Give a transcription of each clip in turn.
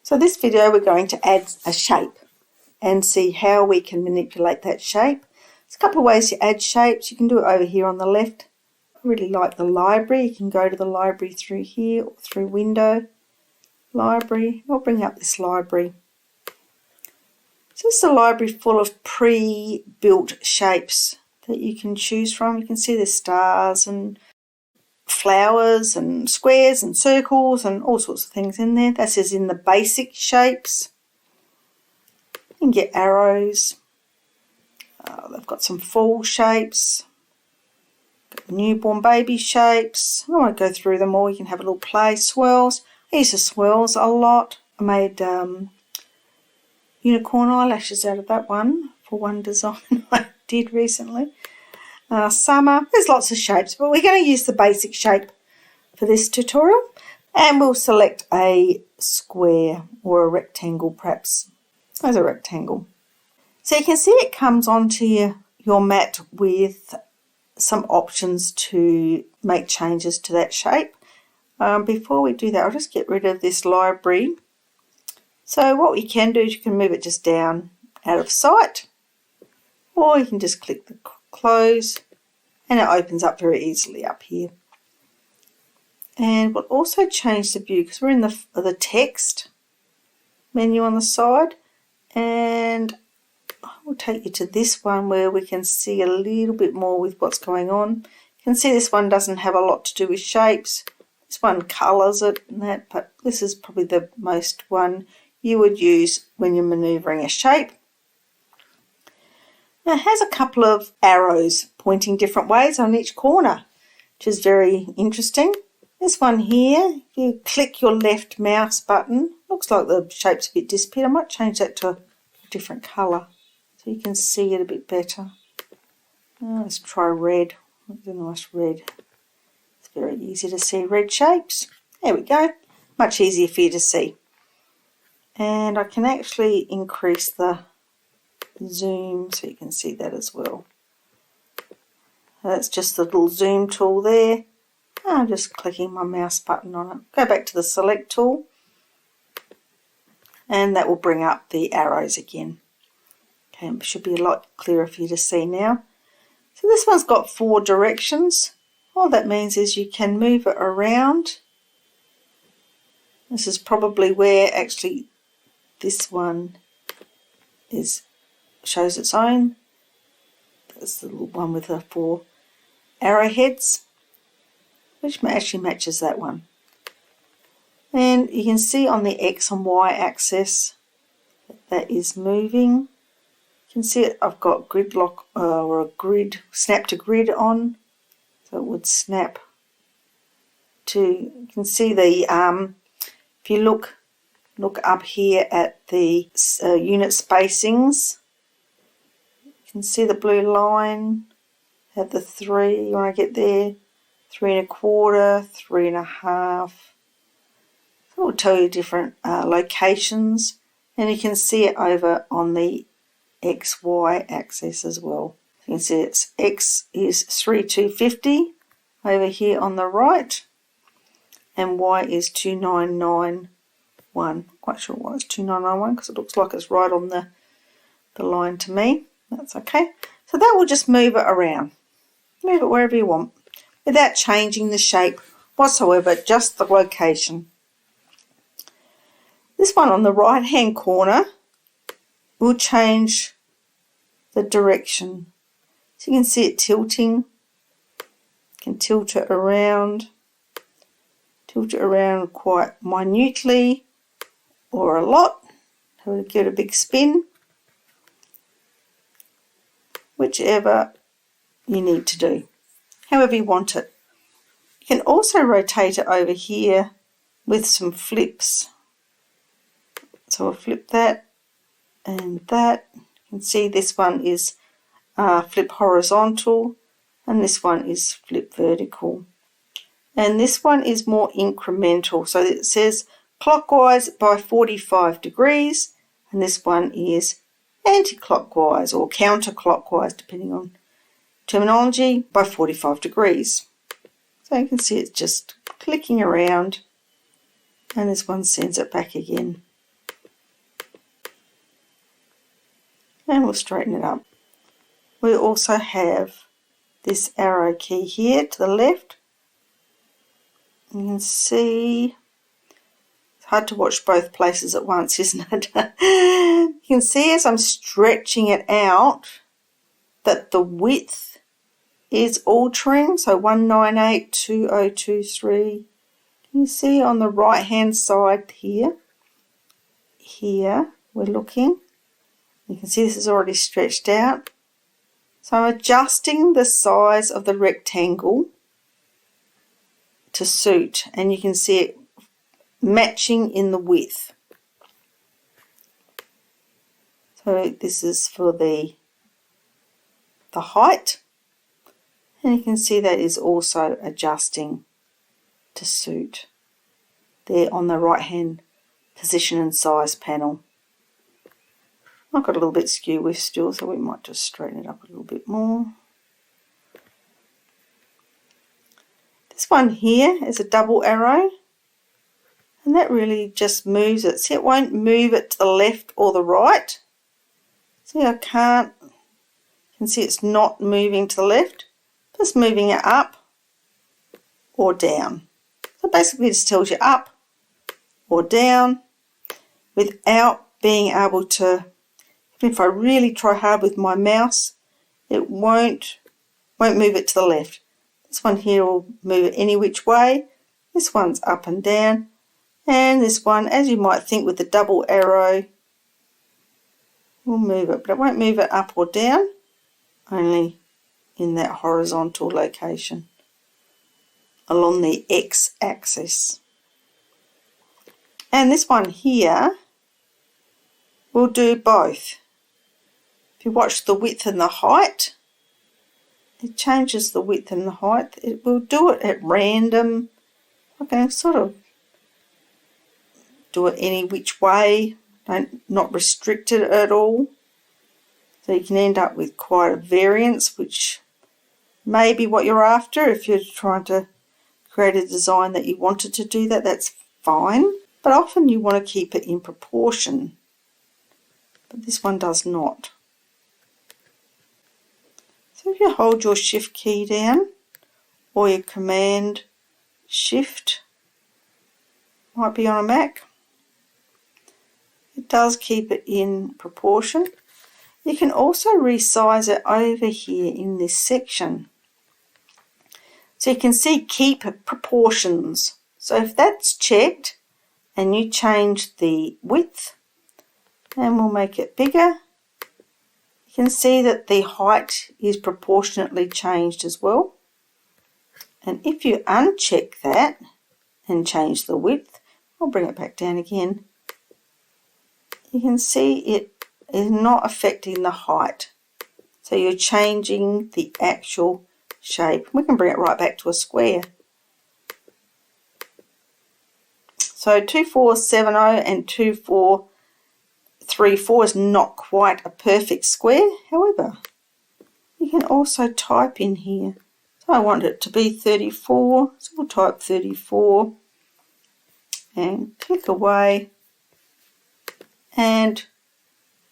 So this video we're going to add a shape and see how we can manipulate that shape. There's a couple of ways to add shapes. You can do it over here on the left. I really like the library. You can go to the library through here or through window, library. I'll bring up this library. So this is a library full of pre-built shapes that you can choose from. You can see there's stars and flowers and squares and circles and all sorts of things in there. This is in the basic shapes. You can get arrows. They've got some fall shapes. Got the newborn baby shapes. I won't go through them all. You can have a little play. Swirls. I use the swirls a lot. I made unicorn eyelashes out of that one for one design I did recently. Summer, there's lots of shapes, but we're going to use the basic shape for this tutorial, and we'll select a square or a rectangle, perhaps as a rectangle. So you can see it comes onto your mat with some options to make changes to that shape. Before we do that, I'll just get rid of this library. So what you can do is you can move it just down out of sight, or you can just click the close and it opens up very easily up here. And we'll also change the view because we're in the text menu on the side, and I will take you to this one where we can see a little bit more with what's going on. You can see this one doesn't have a lot to do with shapes. This one colours it and that, but this is probably the most one you would use when you're manoeuvring a shape. Now it has a couple of arrows pointing different ways on each corner, which is very interesting. This one here, if you click your left mouse button, looks like the shape's a bit disappeared. I might change that to a different colour so you can see it a bit better. Let's try red. It's a nice red. It's very easy to see red shapes. There we go. Much easier for you to see. And I can actually increase the zoom so you can see that as well. That's just the little zoom tool there. I'm just clicking my mouse button on it. Go back to the select tool and that will bring up the arrows again. Okay, it should be a lot clearer for you to see now. So this one's got 4 directions. All that means is you can move it around. This is probably where actually this one shows its own. That's the little one with the 4 arrowheads, which actually matches that one. And you can see on the X and Y axis that is moving. You can see it, I've got grid lock or a grid, snap to grid on, so it would snap to, you can see the, if you look up here at the unit spacings, you can see the blue line at the 3, you want to get there, 3 1/4, 3 1/2. So it will tell you different locations, and you can see it over on the XY axis as well. You can see its X is 3250 over here on the right, and Y is 2991. Not quite sure why it's 2991 because it looks like it's right on the line to me. That's okay. So that will just move it around. Move it wherever you want without changing the shape whatsoever, just the location. This one on the right hand corner will change the direction. So you can see it tilting. You can tilt it around quite minutely or a lot. So give it a big spin, whichever you need to do, however you want it. You can also rotate it over here with some flips. So I'll flip that and that. You can see this one is flip horizontal and this one is flip vertical. And this one is more incremental. So it says clockwise by 45 degrees and this one is anti-clockwise or counterclockwise depending on terminology by 45 degrees. So you can see it's just clicking around and this one sends it back again and we'll straighten it up. We also have this arrow key here to the left. You can see, it's hard to watch both places at once, isn't it? You can see as I'm stretching it out that the width is altering, so 198, 2023. Can you see on the right hand side here we're looking, you can see this is already stretched out. So I'm adjusting the size of the rectangle to suit, and you can see it matching in the width. So this is for the height, and you can see that is also adjusting to suit there on the right hand position and size panel. I've got a little bit skew width still, so we might just straighten it up a little bit more. This one here is a double arrow, and that really just moves it. See, it won't move it to the left or the right. See, I can't, you can see it's not moving to the left, just moving it up or down. So basically it just tells you up or down without being able to, even if I really try hard with my mouse, it won't move it to the left. This one here will move it any which way. This one's up and down. And this one, as you might think with the double arrow, will move it, but it won't move it up or down, only in that horizontal location along the x-axis. And this one here will do both. If you watch the width and the height, it changes the width and the height. It will do it at random. I can sort of do it any which way, not restrict it at all. So you can end up with quite a variance, which may be what you're after. If you're trying to create a design that you wanted to do that, that's fine. But often you want to keep it in proportion. But this one does not. So if you hold your shift key down, or your command shift, might be on a Mac, it does keep it in proportion. You can also resize it over here in this section. So you can see keep proportions. So if that's checked and you change the width, and we'll make it bigger, you can see that the height is proportionately changed as well. And if you uncheck that and change the width, I'll bring it back down again, you can see it is not affecting the height. So you're changing the actual shape. We can bring it right back to a square. So 2470 and 2434 is not quite a perfect square. However, you can also type in here. So I want it to be 34, so we'll type 34 and click away, and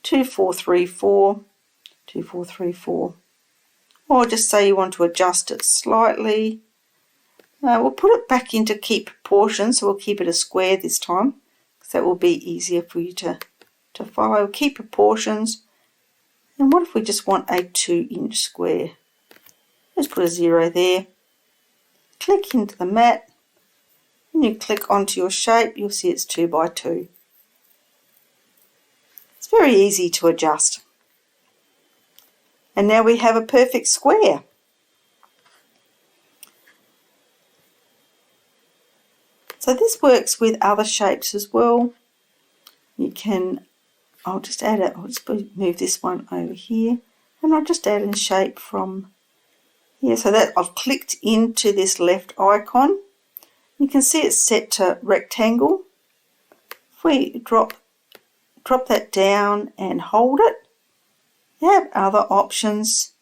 2434, 2434. Or just say you want to adjust it slightly. We'll put it back into keep proportion, so we'll keep it a square this time, because that will be easier for you to follow. Keep proportions. And what if we just want a 2-inch square? Just put a 0 there. Click into the mat. When you click onto your shape, you'll see it's 2 by 2. It's very easy to adjust. And now we have a perfect square. So this works with other shapes as well. You can, I'll just add it, I'll just move this one over here, and I'll just add in shape from here. So that I've clicked into this left icon. You can see it's set to rectangle. If we drop that down and hold it, you have other options: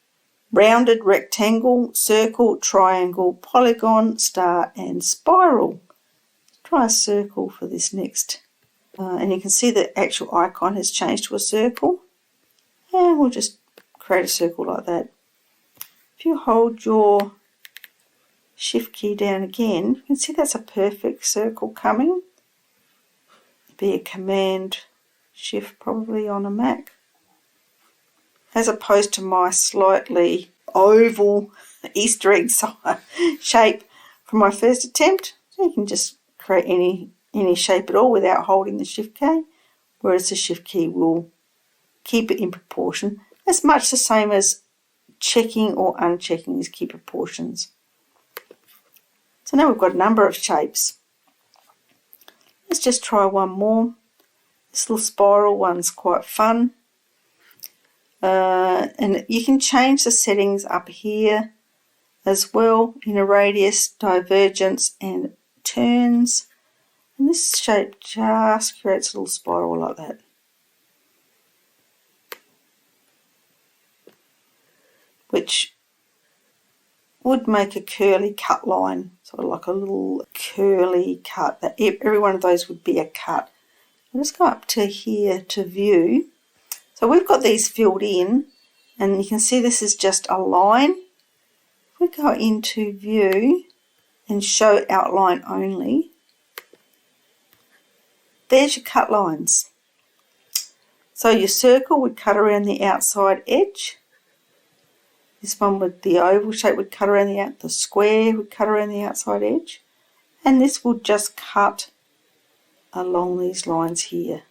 rounded, rectangle, circle, triangle, polygon, star and spiral. Try a circle for this next. And you can see the actual icon has changed to a circle. And we'll just create a circle like that. If you hold your shift key down again, you can see that's a perfect circle coming. Be a command shift probably on a Mac, as opposed to my slightly oval Easter egg shape from my first attempt. So you can just create any shape at all without holding the shift key, whereas the shift key will keep it in proportion. It's much the same as checking or unchecking these key proportions. So now we've got a number of shapes. Let's just try one more. This little spiral one's quite fun. And you can change the settings up here as well, inner radius, divergence and turns. And this shape just creates a little spiral like that. Which would make a curly cut line, sort of like a little curly cut. That every one of those would be a cut. I'll just go up to here to view. So we've got these filled in, and you can see this is just a line. If we go into view and show outline only, there's your cut lines. So your circle would cut around the outside edge. This one with the oval shape would cut around the square would cut around the outside edge. And this would just cut along these lines here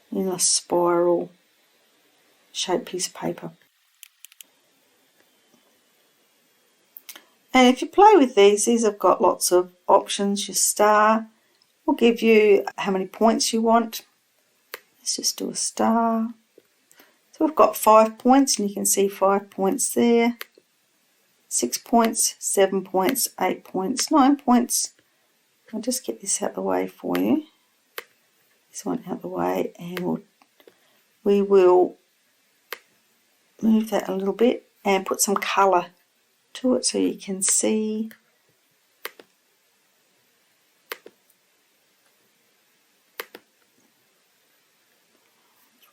in a spiral shaped piece of paper. And if you play with these have got lots of options. Your star will give you how many points you want. Let's just do a star. So we've got 5 points, and you can see 5 points there, 6 points, 7 points, 8 points, 9 points. I'll just get this out of the way for you. This one out of the way, and we will move that a little bit and put some colour to it so you can see.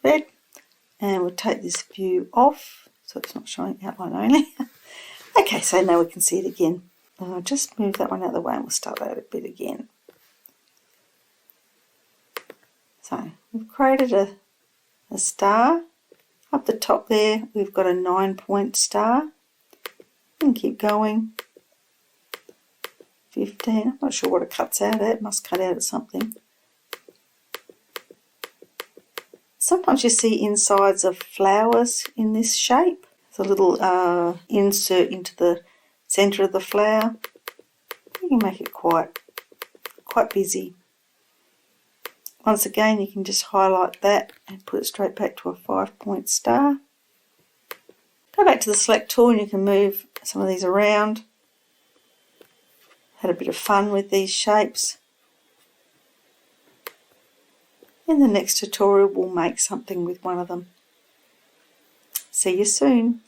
Red. And we'll take this view off so it's not showing outline only. Okay, so now we can see it again. I'll just move that one out of the way and we'll start that a bit again. So we've created a star. Up the top there we've got a 9-point star. And keep going. 15, I'm not sure what it cuts out at, it must cut out at something. Sometimes you see insides of flowers in this shape. It's a little insert into the centre of the flower. You can make it quite busy. Once again, you can just highlight that and put it straight back to a 5-point star. Go back to the select tool and you can move some of these around. Had a bit of fun with these shapes. In the next tutorial we'll make something with one of them. See you soon.